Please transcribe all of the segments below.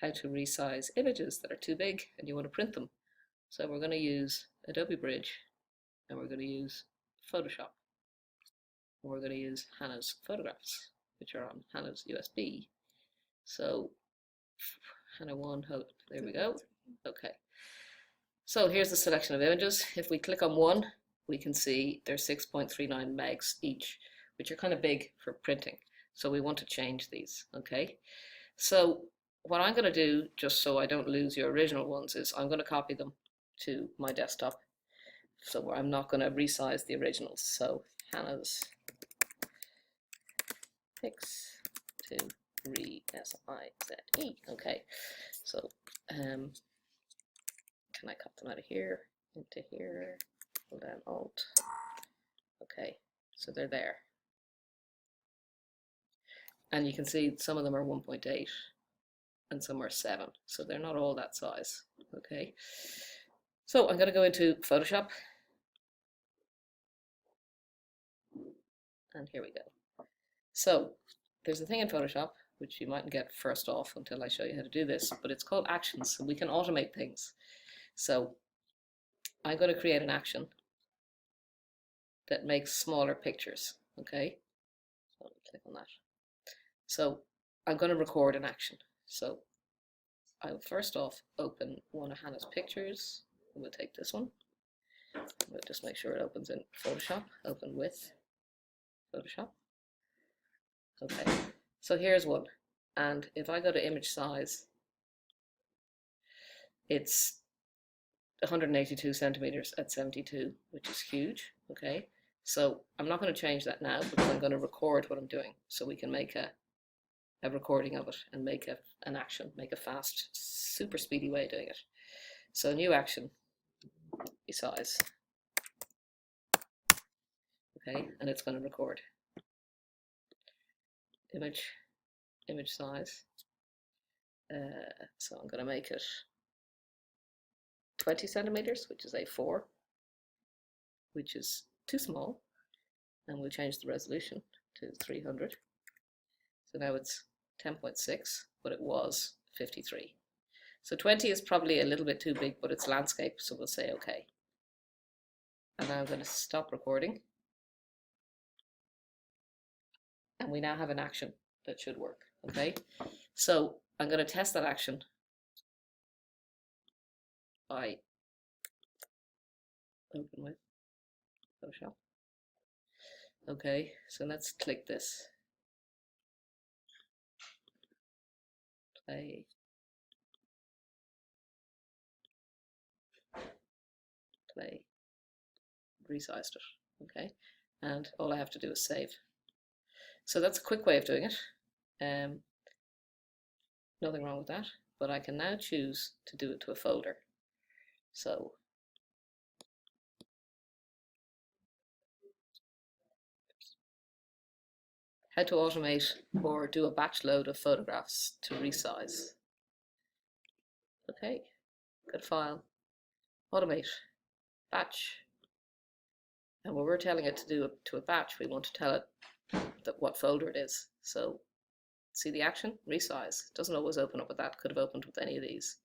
how to resize images that are too big and you want to print them. So we're going to use Adobe Bridge, and we're going to use Photoshop, and we're going to use Hannah's photographs, which are on Hannah's USB. So Hannah 1, there we go. Okay. So here's the selection of images. If we click on one, we can see they're 6.39 megs each, which are kind of big for printing. So we want to change these, okay? So what I'm going to do, just so I don't lose your original ones, is I'm going to copy them to my desktop. So I'm not going to resize the originals. So Hannah's Pix to ResizeE. Okay. So can I cut them out of here into here? Hold down Alt. Okay. So they're there. And you can see some of them are 1.8 and some are 7. So they're not all that size. Okay. So I'm going to go into Photoshop. And here we go. So there's a thing in Photoshop which you mightn't get first off until I show you how to do this, but it's called actions, so we can automate things. So I'm going to create an action that makes smaller pictures, okay? So I'll click on that. So I'm going to record an action. So I'll first off open one of Hannah's pictures. We'll take this one. We'll just make sure it opens in Photoshop. Open with Photoshop. Okay, so here's one. And if I go to image size, it's 182 centimeters at 72, which is huge. Okay, so I'm not going to change that now because I'm going to record what I'm doing, so we can make a recording of it and make an action, make a fast, super speedy way of doing it. So new action, resize. Okay, and it's going to record. Image size. So I'm going to make it 20 centimeters, which is A4, which is too small, and we'll change the resolution to 300. So now it's 10.6, but it was 53. So 20 is probably a little bit too big, but it's landscape, so we'll say okay. And now I'm going to stop recording. And we now have an action that should work, okay? So I'm going to test that action by open with Photoshop. Okay, so let's click this. Play. Resized it, okay? And all I have to do is save. So that's a quick way of doing it. Nothing wrong with that, but I can now choose to do it to a folder. So how to automate or do a batch load of photographs to resize. Okay, good file, automate, batch. And when we're telling it to do it to a batch, we want to tell it that what folder it is. So see the action, resize. It doesn't always open up with that, could have opened with any of these.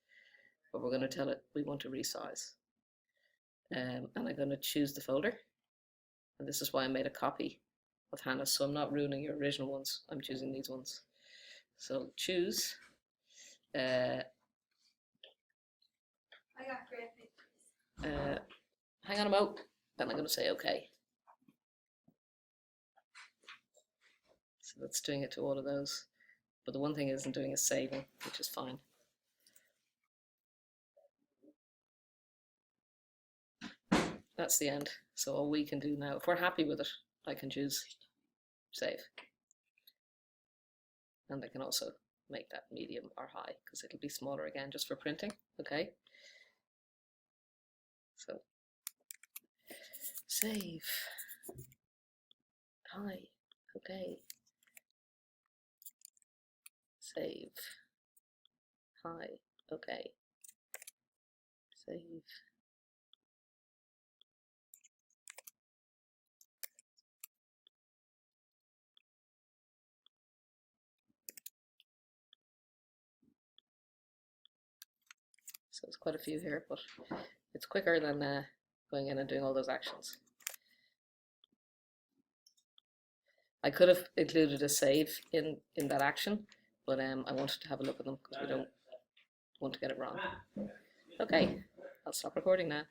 But we're going to tell it we want to resize. And I'm going to choose the folder. And this is why I made a copy of Hannah's, so I'm not ruining your original ones. I'm choosing these ones. So choose. I got great pictures. Hang on a moment, then I'm going to say okay. So that's doing it to all of those. But the one thing it isn't doing is saving, which is fine. That's the end. So all we can do now, if we're happy with it, I can choose save. And I can also make that medium or high because it'll be smaller again just for printing. Okay. So save. High. Okay. Save. High. Okay. Save. So it's quite a few here, but it's quicker than going in and doing all those actions. I could have included a save in that action, but I wanted to have a look at them because we don't want to get it wrong. Okay, I'll stop recording now.